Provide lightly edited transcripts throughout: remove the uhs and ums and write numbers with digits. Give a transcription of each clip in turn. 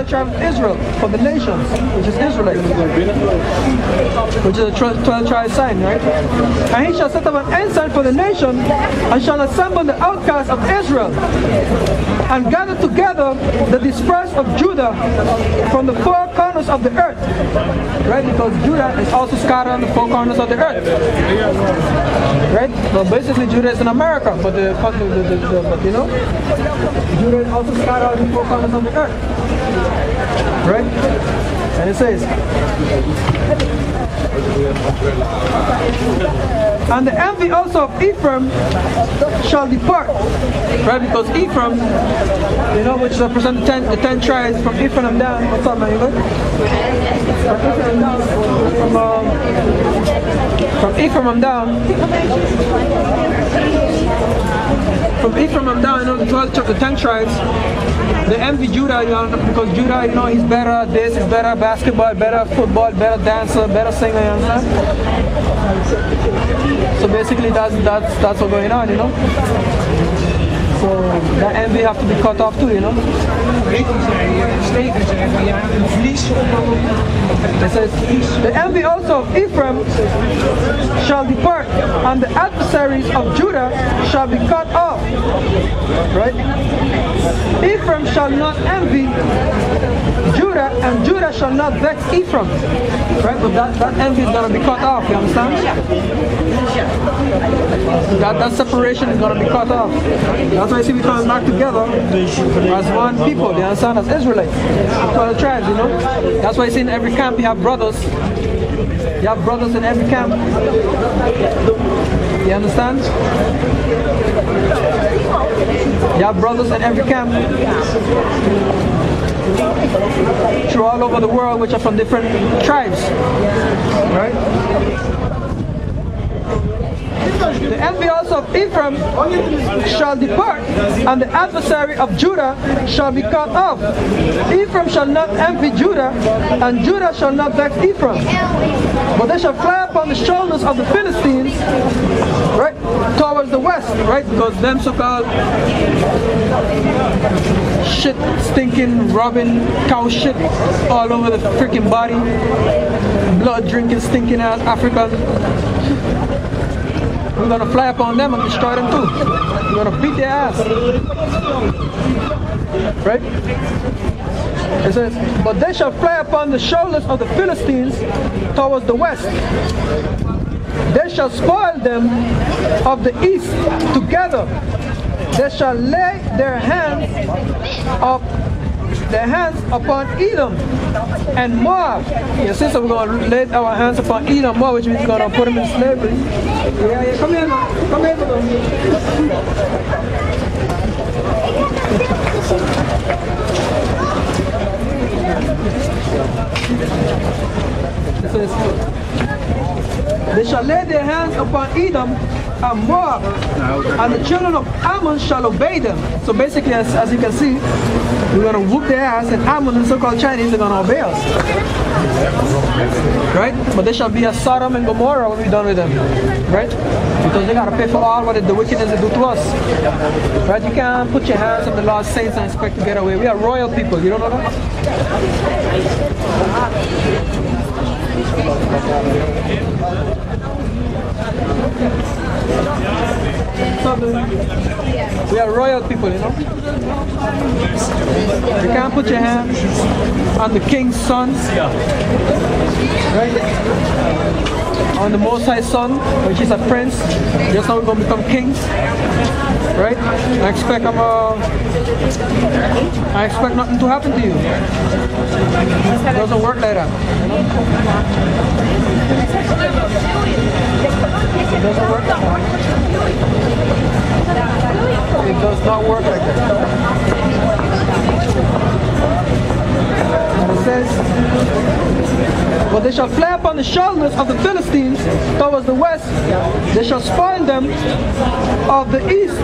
tribe of Israel for the nations, which is Israelite, which is a 12 tribe sign, right? And he shall set up an ensign for the nation, and shall assemble the outcasts of Israel, and gather together the dispersed of Judah from the four corners of the earth, right? Because Judah is also scattered on the four corners of the earth, right? Well, basically Judah is in America, but but you know, Judah is also scattered on the four corners of the earth. Right? And it says, and the envy also of Ephraim shall depart. Right? Because Ephraim, you know, which represents the 10 tribes from Ephraim down. What's up, man? You good? From Ephraim down. From Ephraim down, you know, the 10 tribes. They envy Judah, you know, because Judah, you know, he's better at this, he's better at basketball, better at football, better dancer, better singer, you understand? So basically that's what's going on, you know. So that envy have to be cut off too, you know. It says, the envy also of Ephraim shall depart, and the adversaries of Judah shall be cut off. Right? Ephraim shall not envy Judah, and Judah shall not vex Ephraim. Right? But that envy is going to be cut off, you understand? That separation is going to be cut off. That's why you see we coming back together as one people, you understand? As Israelites, 12 tribes, you know? That's why you see in every camp you have brothers. You have brothers in every camp. You understand? You have brothers in every camp. Through all over the world, which are from different tribes. Right? The envy also of Ephraim shall depart, and the adversary of Judah shall be cut off. Ephraim shall not envy Judah, and Judah shall not vex Ephraim. But they shall fly upon the shoulders of the Philistines, right, towards the west, right, because them so-called shit, stinking, rubbing, cow shit all over the freaking body, blood drinking, stinking ass Africans. We're going to fly upon them and destroy them too. We're going to beat their ass. Right? It says, but they shall fly upon the shoulders of the Philistines towards the west. They shall spoil them of the east together. They shall lay their hands upon Edom and Moab. You see, so we're going to lay our hands upon Edom and Moab, which means we're going to put them in slavery. Yeah, come here now. Come here now. It says, they shall lay their hands upon Edom and Moab, and the children of Ammon shall obey them. So basically, as you can see, we're going to whoop their ass, and Ammon and so-called Chinese are going to obey us. Right? But they shall be as Sodom and Gomorrah when we're done with them. Right? Because they got to pay for all what the wickedness they do to us. Right? You can't put your hands on the Lord's saints and expect to get away. We are royal people. You don't know that? We are royal people, you know. You can't put your hand on the king's son, right? On the Most High Son, which is a prince. Just how we're going to become kings, right? I expect nothing to happen to you. It doesn't work like that. It doesn't work like that. It does not work like that. And it says, but they shall fly upon the shoulders of the Philistines towards the west. They shall spoil them of the east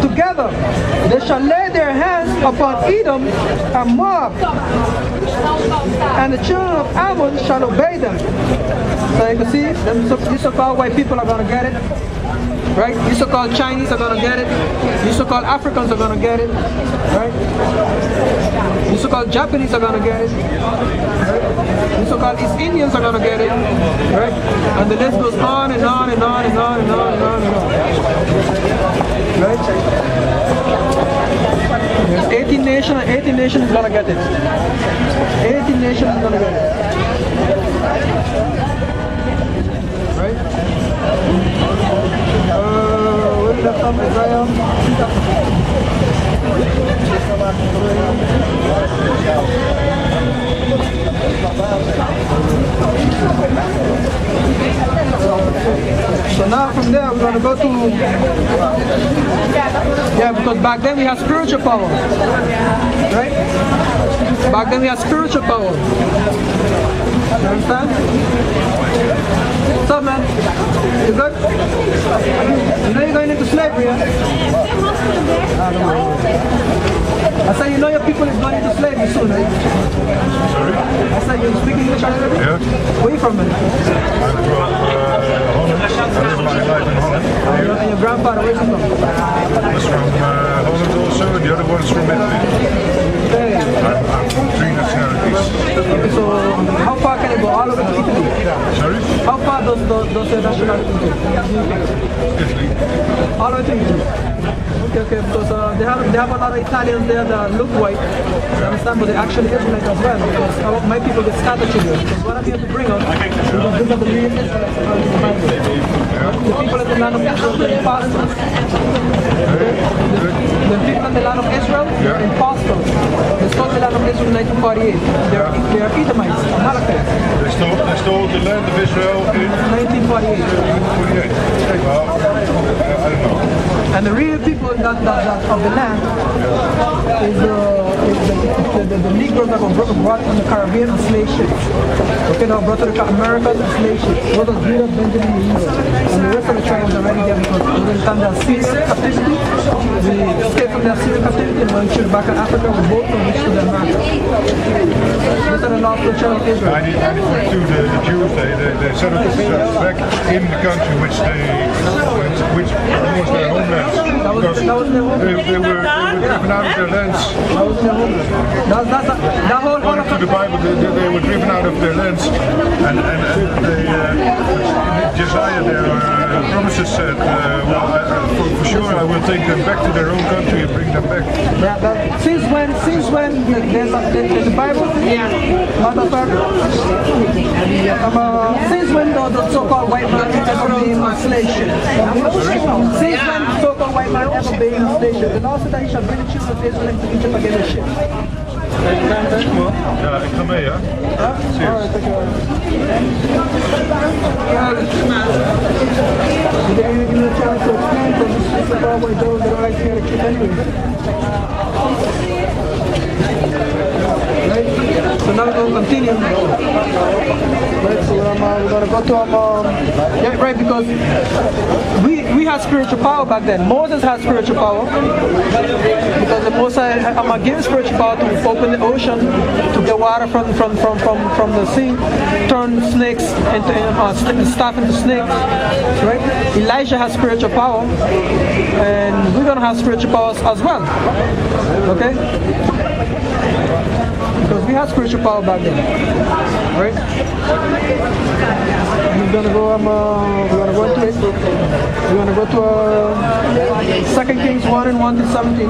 together. They shall lay their hands upon Edom and Moab, and the children of Ammon shall obey them. So you can see, these so-called white people are going to get it. right? You so-called Chinese are going to get it. You so-called Africans are going to get it, right? You so-called Japanese are going to get it, right? You so-called East Indians are going to get it, right? And the list goes on and on and on and on and on and on and on, right? There's 18 nations and 18 nations is going to get it. 18 nations is going to get it. Right? Where did that come from? Israel? So now from there we're going to go to, yeah, because back then we had spiritual power, right? Back then we had spiritual power. You understand? What's up, man? You good? You know you're going into slavery, yeah? I said you know your people is going into slavery soon, right? Sorry? I said you speak English already? Yeah. Where are you from, man? I'm from Holland. I live my life in Holland. And your grandfather, where's he from? He's from Holland also, and the other one's from Italy. Hey. I'm from 3 nationalities. Okay, so how far can it go? All over to Italy? Sorry? How far does nationalities go? Italy. All the way to Italy. Okay, because they have a lot of Italians there that look white, you understand, but they're actually Israelites as well, because my people get scattered to them. Because what I'm here to bring up is these are the real Israelites according to the Bible. The people in the land of Israel, they're imposters. The people in the land of Israel, they're imposters. They stole the land of Israel in 1948. They are Edomites, Amalekites. They stole the land of Israel in 1948. 1948. Well, I don't know. And the real people of the land is the Negroes that were brought from the Caribbean on slave ships. Okay, they were brought to the Americas on slave ships. Those are Judah, Benjamin, and Levi. And the rest of the tribes are already there because we were in their Syrian captivity. We escaped from their Syrian captivity and went to back in Africa with both of which to the Americas. These are the last of the children of Israel. 1942, the Jews, they settled themselves back in the country which was their homeland. That was their homeland. They were driven out of their lands. That was their homeland. That whole According to the Bible, they were driven out of their lands, and they, Josiah, their promises said, for sure I will take them back to their own country and bring them back. Since when there's a Bible? Since when the so-called white man ever been on slave ship? Since when the so-called white man ever been on slave ship? The Lord said that he shall bring the children of Israel into Egypt again in ships. Ja, ik ga mee, ja. Alright, thank you. You didn't even give me a chance to explain because this is about what those that like to hear the truth anyway. Right? So now we're going to continue. Right, so we're going to go to yeah, right, because we had spiritual power back then. Moses had spiritual power because the Moses I'm given spiritual power to open the ocean, to get water from the sea, turn snakes into stuff into snakes. Right? Elijah has spiritual power, and we're gonna have spiritual powers as well. Okay? Because we had spiritual power back then. Right? We're gonna go. We're gonna go into it. We're gonna go to 2 Kings 1 and 1 to 17.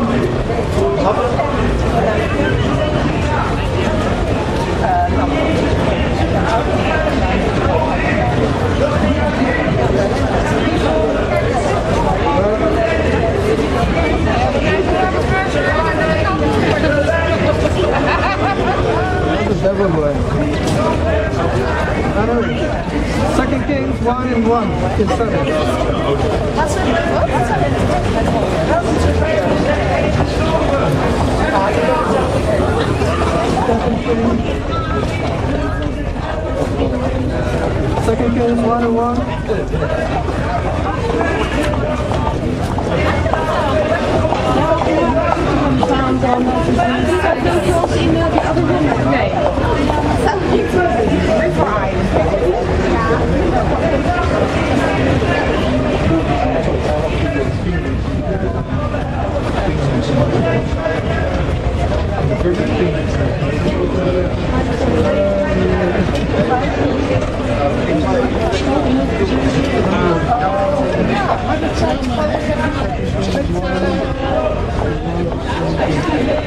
The devil boy. 2 Kings 1 and 1 to 7. Second Kings 1 and 1.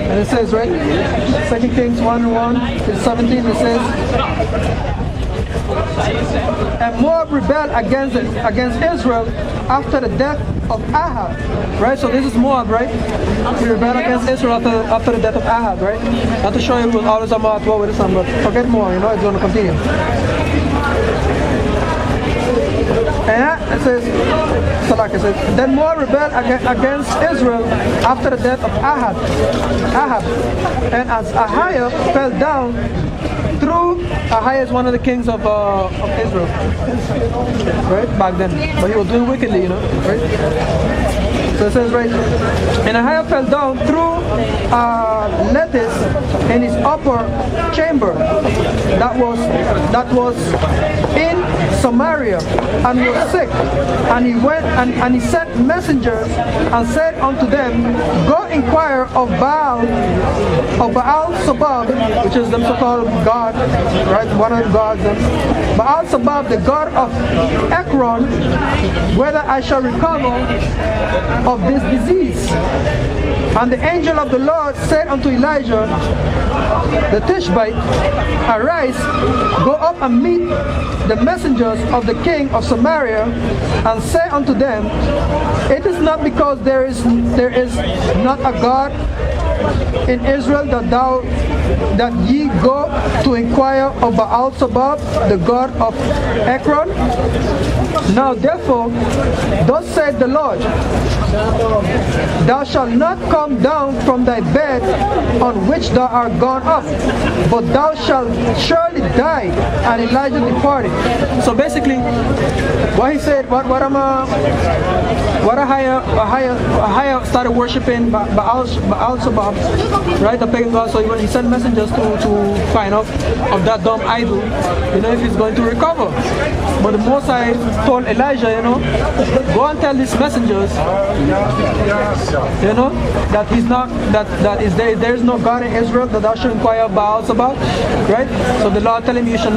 And it says, right, 2 Kings 1:1-17, it says, and Moab rebelled against Israel after the death of Ahab. Right, so this is Moab, right? He rebelled against Israel after the death of Ahab, right? Not to show you it was always a at war with the sun, but forget more, you know, it's going to continue. And it says, then Moab rebelled against Israel after the death of Ahab. And as Ahiah fell down, Ahiah is one of the kings of Israel, right, back then. But he was doing wickedly, you know, right? So it says, right, and Ahiah fell down through lattice in his upper chamber that was in Samaria, and was sick. And he went and he sent messengers and said unto them, go inquire of Baal Sabab, which is the so-called God, right? One of the gods. Baal Sabab, the god of Ekron, whether I shall recover of this disease. And the angel of the Lord said unto Elijah the Tishbite, arise, go up and meet the messengers of the king of Samaria, and say unto them, it is not because there is not a God in Israel that ye go to inquire of Baal Sabab, the god of Ekron. Now therefore, thus said the Lord, thou shalt not come down from thy bed on which thou art gone up, but thou shalt surely die. And Elijah departed. So basically, what he said, what Ahiah started worshiping Baal Sabab, right, the pagan god. So when he sent messengers to find out of that dumb idol, you know, if he's going to recover. But the Most High told Elijah, you know, go and tell these messengers, you know, that he's not, there is no God in Israel, that thou should inquire Baal Sabab, right? So the Lord telling him, you shall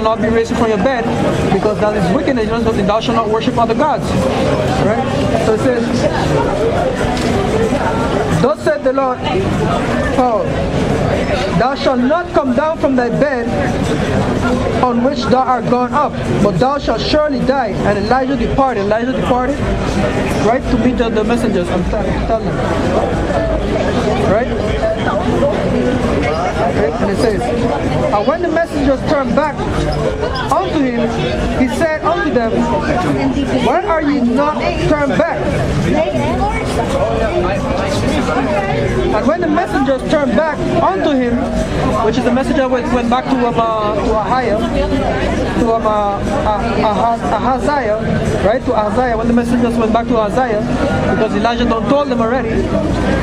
not be raised from your bed, because that is wickedness, you know, so thou shalt not worship other gods, right? So it says, thus said the Lord, Paul, thou shalt not come down from thy bed on which thou art gone up, but thou shalt surely die. And Elijah departed, right, to meet the messengers and tell them, right? Okay, and it says, and when the messengers turned back unto him, he said unto them, why are ye not turned back? And when the messengers turned back unto him, which is the messenger went back to Ahiah, to Ahaziah, right, to Ahaziah, when the messengers went back to Ahaziah, because Elijah don't told them already,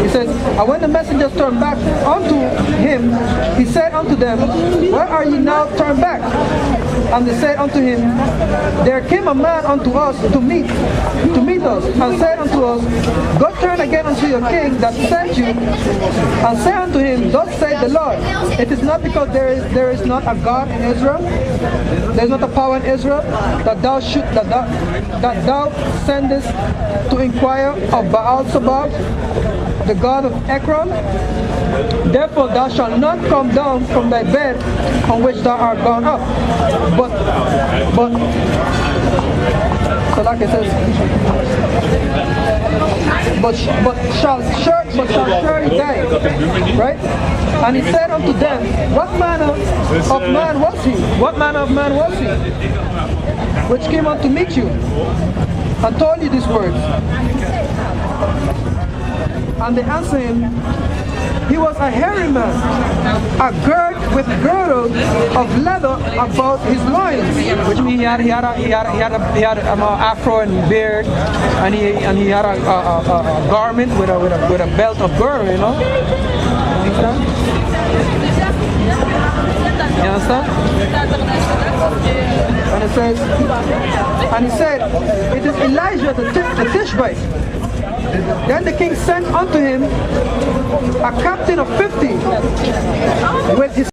he says, and when the messengers turned back unto him, he said unto them, why are ye now turned back? And they said unto him, there came a man unto us to meet us, and said unto us, go turn again unto your king that sent you, and say unto him, thus saith the Lord, it is not because there is not a God in Israel, there is not a power in Israel, that thou sendest to inquire of Baal Sabab, the god of Ekron. Therefore thou shalt not come down from thy bed on which thou art gone up, but so like it says, but shall surely die, right? And he said unto them, what manner of man was he? What manner of man was he, which came out to meet you, and told you these words? And they answered him, he was a hairy man, with girdle of leather about his loins, which means he had an afro and beard, and he had a garment with a belt of girdle, you know. You understand? And it says, and he said, it is Elijah the Tishbite. Then the king sent unto him a captain of 50 with his